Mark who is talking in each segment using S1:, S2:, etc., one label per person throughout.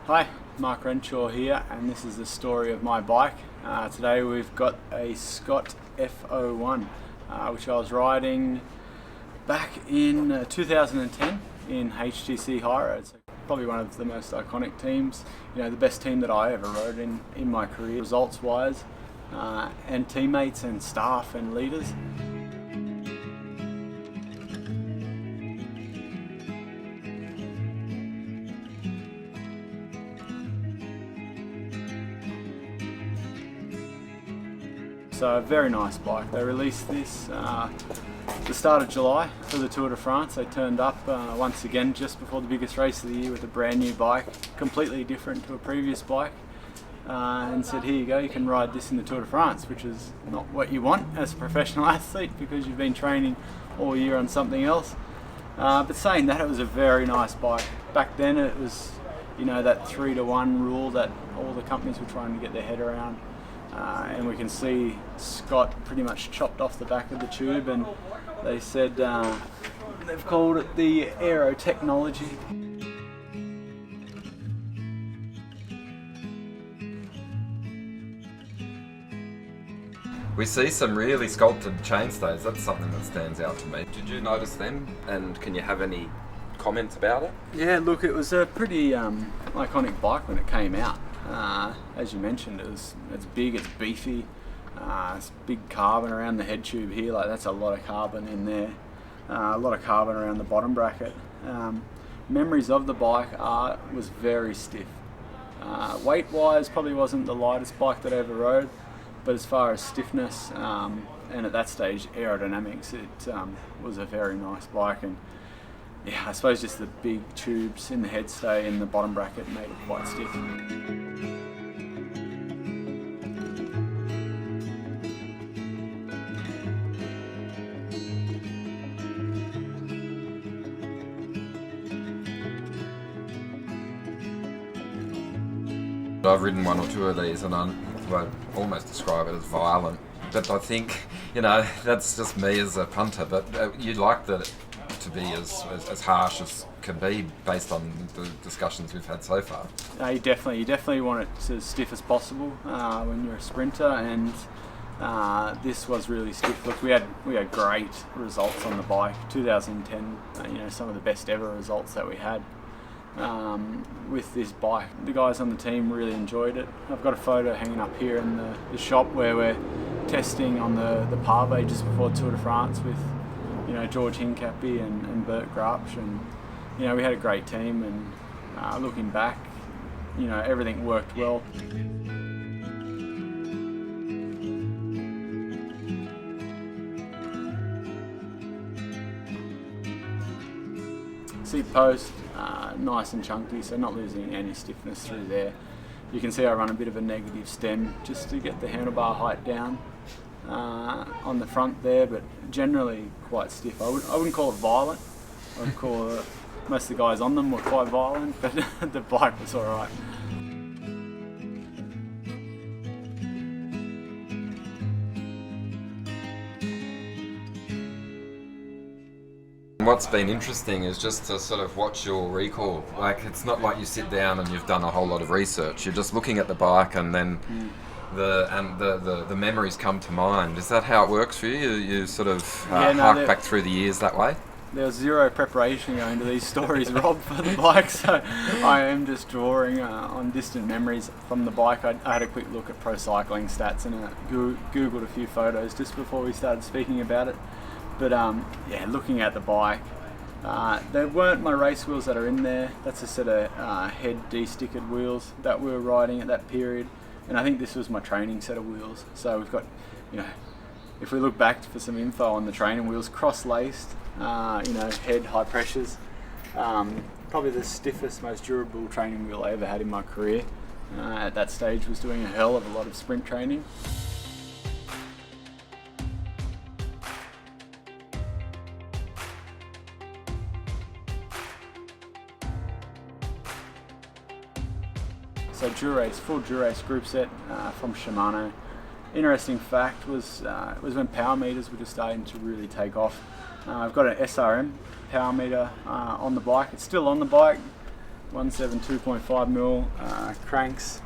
S1: Hi, Mark Renshaw here, and this is the story of my bike. Today we've got a Scott F01, which I was riding back in 2010 in HTC High Road. So probably one of the most iconic teams, the best team that I ever rode in my career, results-wise, and teammates and staff and leaders. So a very nice bike. They released this the start of July for the Tour de France. They turned up once again just before the biggest race of the year with a brand new bike, completely different to a previous bike, and said, here you go, you can ride this in the Tour de France, which is not what you want as a professional athlete because you've been training all year on something else. But saying that, it was a very nice bike. Back then it was that 3-to-1 rule that all the companies were trying to get their head around. And we can see Scott pretty much chopped off the back of the tube, and they said they've called it the Aero Technology.
S2: We see some really sculpted chainstays. That's something that stands out to me. Did you notice them, and can you have any comments about it?
S1: Yeah, look, it was a pretty iconic bike when it came out. As you mentioned, it's big, it's beefy, it's big carbon around the head tube here, like that's a lot of carbon in there, a lot of carbon around the bottom bracket. Memories of the bike was very stiff. Weight wise, probably wasn't the lightest bike that I ever rode, but as far as stiffness and at that stage aerodynamics, it was a very nice bike. And yeah, I suppose just the big tubes in the head stay and the bottom bracket made it quite stiff.
S2: I've ridden one or two of these, and I'd almost describe it as violent. But I think, that's just me as a punter. But you'd like that to be as harsh as can be based on the discussions we've had so far.
S1: You definitely want it as stiff as possible when you're a sprinter, and this was really stiff. Look, we had great results on the bike. 2010, some of the best ever results that we had with this bike. The guys on the team really enjoyed it. I've got a photo hanging up here in the shop where we're testing on the Pavé just before Tour de France with George Hincapie and Bert Grapsch, and we had a great team, and looking back, everything worked well. Seat post, nice and chunky, so not losing any stiffness through there. You can see I run a bit of a negative stem just to get the handlebar height down on the front there, but generally quite stiff. I wouldn't call it violent. I would call it, most of the guys on them were quite violent, but the bike was alright.
S2: What's been interesting is just to sort of watch your recall. Like, it's not like you sit down and you've done a whole lot of research. You're just looking at the bike, and then the memories come to mind. Is that how it works for you? You sort of hark back through the years that way?
S1: There was zero preparation going to these stories, Rob, for the bike, so I am just drawing on distant memories from the bike. I had a quick look at Pro Cycling stats and Googled a few photos just before we started speaking about it. But looking at the bike, they weren't my race wheels that are in there. That's a set of head de-stickered wheels that we were riding at that period. And I think this was my training set of wheels. So we've got, if we look back for some info on the training wheels, cross-laced, head high pressures. Probably the stiffest, most durable training wheel I ever had in my career. At that stage was doing a hell of a lot of sprint training. So Dura-Ace, full Dura-Ace group set from Shimano. Interesting fact was when power meters were just starting to really take off. I've got an SRM power meter on the bike. It's still on the bike. 2.5 mil cranks.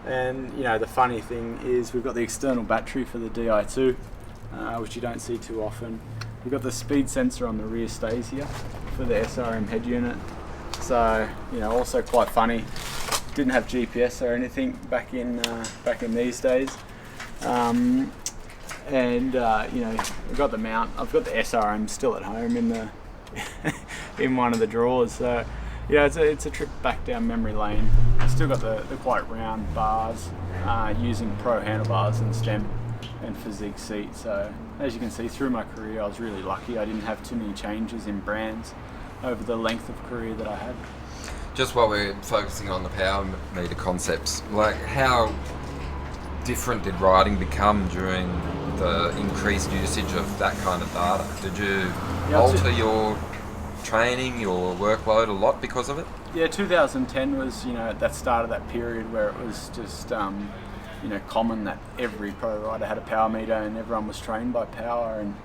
S1: And the funny thing is we've got the external battery for the Di2, which you don't see too often. We've got the speed sensor on the rear stays here for the SRM head unit. So also quite funny. Didn't have GPS or anything back in these days. We've got the mount. I've got the SRM still at home in the in one of the drawers. So it's a trip back down memory lane. Still got the quite round bars, using Pro handlebars and stem and physique seat. So as you can see through my career, I was really lucky. I didn't have too many changes in brands over the length of career that I had.
S2: Just while we're focusing on the power meter concepts, like how different did riding become during the increased usage of that kind of data? Did you alter your training, your workload a lot because of it?
S1: Yeah, 2010 was, at that start of that period where it was just, common that every pro rider had a power meter and everyone was trained by power. And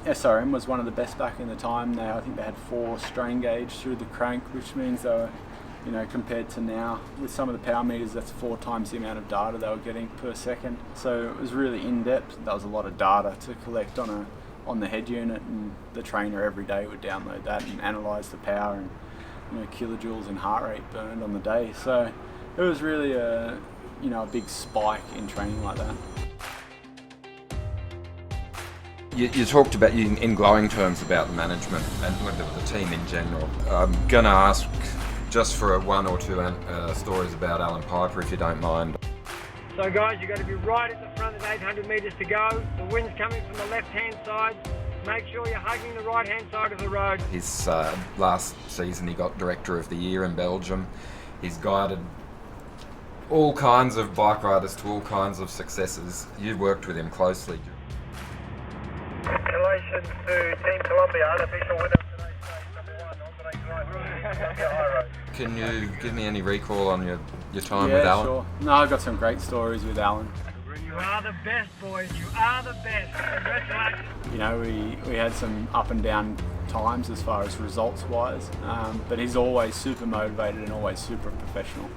S1: SRM was one of the best back in the time. I think they had 4 strain gauge through the crank, which means they were, compared to now, with some of the power meters, that's 4 times the amount of data they were getting per second. So it was really in-depth. There was a lot of data to collect on the head unit, and the trainer every day would download that and analyse the power and kilojoules and heart rate burned on the day. So it was really a big spike in training like that.
S2: You talked about, in glowing terms, about the management and the team in general. I'm going to ask just for 1 or 2 stories about Alan Piper, if you don't mind.
S3: So guys, you've got to be right at the front at 800 metres to go. The wind's coming from the left-hand side. Make sure you're hugging the right-hand side of the road.
S2: His last season he got Director of the Year in Belgium. He's guided all kinds of bike riders to all kinds of successes. You've worked with him closely.
S3: Congratulations to Team Columbia, unofficial winner of today's stage, number 1 on today's ride.
S2: Can you give me any recall on your time
S1: Yeah,
S2: with Alan?
S1: sure. No, I've got some great stories with Alan.
S3: You are the best, boys. You are the best. Congratulations.
S1: We had some up and down times as far as results wise, but he's always super motivated and always super professional.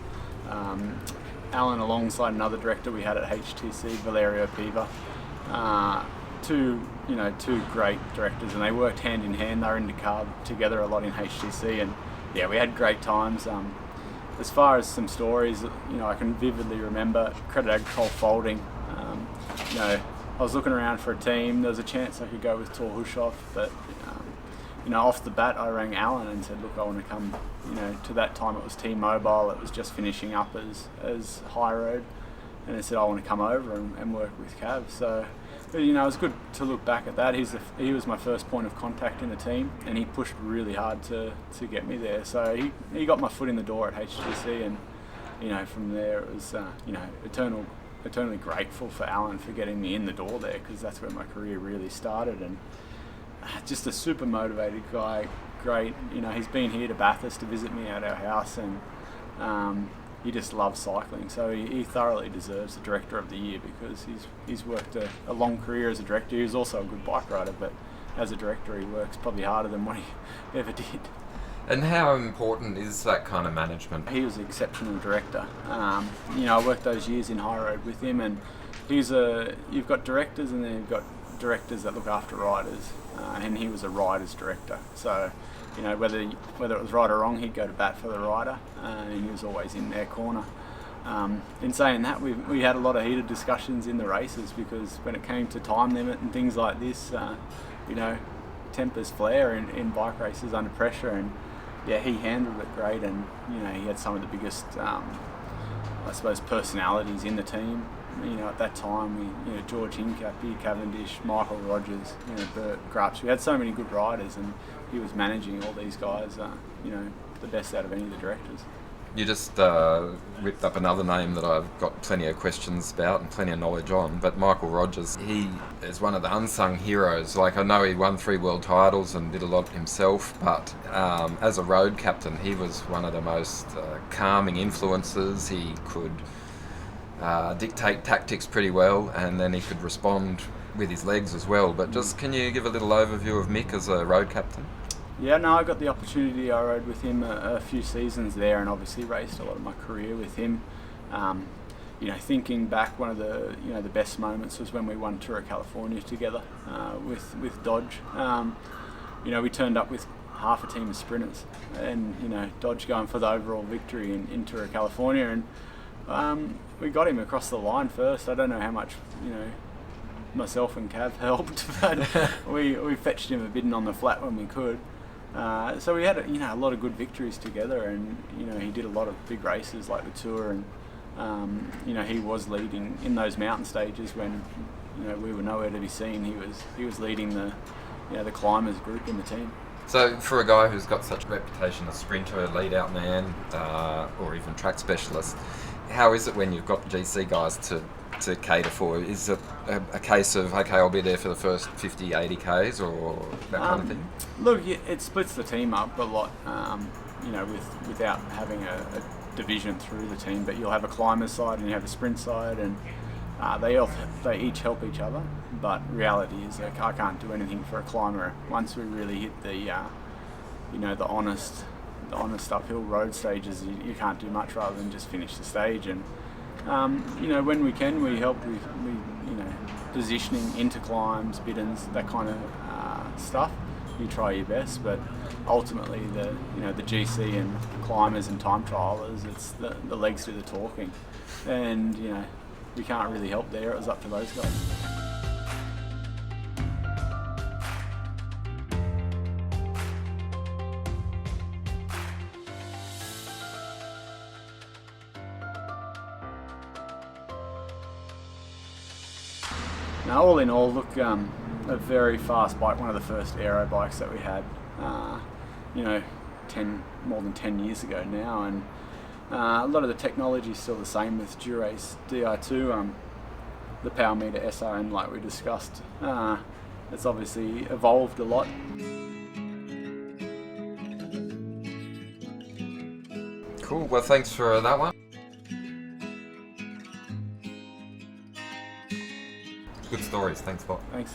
S1: Alan, alongside another director we had at HTC, Valerio Piva, two great directors, and they worked hand in hand. They were in the car together a lot in HTC, and yeah, we had great times. As far as some stories, I can vividly remember Credit Agricole folding. I was looking around for a team. There was a chance I could go with Tor Hushoff, but off the bat, I rang Alan and said, "Look, I want to come." To that time it was T-Mobile. It was just finishing up as High Road, and I said, "I want to come over and work with Cav." So, it was good to look back at that. He was my first point of contact in the team, and he pushed really hard to get me there. So he got my foot in the door at HTC, and from there it was eternally grateful for Alan for getting me in the door there, because that's where my career really started. And just a super motivated guy. Great, he's been here to Bathurst to visit me at our house, and he just loves cycling, so he thoroughly deserves the Director of the Year, because he's worked a long career as a director. He was also a good bike rider, but as a director he works probably harder than what he ever did.
S2: And how important is that kind of management?
S1: He was an exceptional director. I worked those years in High Road with him, and you've got directors, and then you've got directors that look after riders, and he was a rider's director. So whether it was right or wrong, he'd go to bat for the rider, and he was always in their corner. In saying that, we had a lot of heated discussions in the races, because when it came to time limit and things like this, tempers flare in bike races under pressure, and yeah, he handled it great, and he had some of the biggest, personalities in the team. At that time, George Hincap, Ian Cavendish, Michael Rogers, Bert Grups. We had so many good riders, and he was managing all these guys, the best out of any of the directors.
S2: You just whipped up another name that I've got plenty of questions about and plenty of knowledge on, but Michael Rogers, he is one of the unsung heroes. Like, I know he won 3 world titles and did a lot himself, but as a road captain, he was one of the most calming influences. He could dictate tactics pretty well, and then he could respond with his legs as well. But just, can you give a little overview of Mick as a road captain?
S1: Yeah, no, I got the opportunity. I rode with him a few seasons there, and obviously raced a lot of my career with him. You know, thinking back, one of the the best moments was when we won Tour of California together with Dodge. You know, we turned up with half a team of sprinters, and Dodge going for the overall victory in Tour of California, and we got him across the line first. I don't know how much myself and Cav helped, but we fetched him a bidding on the flat when we could. So we had a lot of good victories together, and he did a lot of big races like the Tour, and he was leading in those mountain stages when we were nowhere to be seen. He was leading the climbers group in the team.
S2: So for a guy who's got such a reputation, a sprinter, a lead-out man, or even track specialist, how is it when you've got GC guys to cater for? Is it a case of, okay, I'll be there for the first 50, 80 Ks or that kind of thing?
S1: Look, it splits the team up a lot, without having a division through the team, but you'll have a climber side and you have a sprint side, and they each help each other. But reality is, like, I can't do anything for a climber once we really hit the honest uphill road stages. You can't do much rather than just finish the stage. And when we can, we help with positioning into climbs, biddens, that kind of stuff. You try your best, but ultimately the GC and climbers and time trialers, it's the legs do the talking, and we can't really help there. It was up to those guys. Now, all in all, look, a very fast bike, one of the first aero bikes that we had, more than 10 years ago now, and a lot of the technology is still the same with Dura-Ace Di2, the Power Meter SRM, like we discussed. It's obviously evolved a lot.
S2: Cool, well thanks for that one. Good stories, thanks Bob.
S1: Thanks.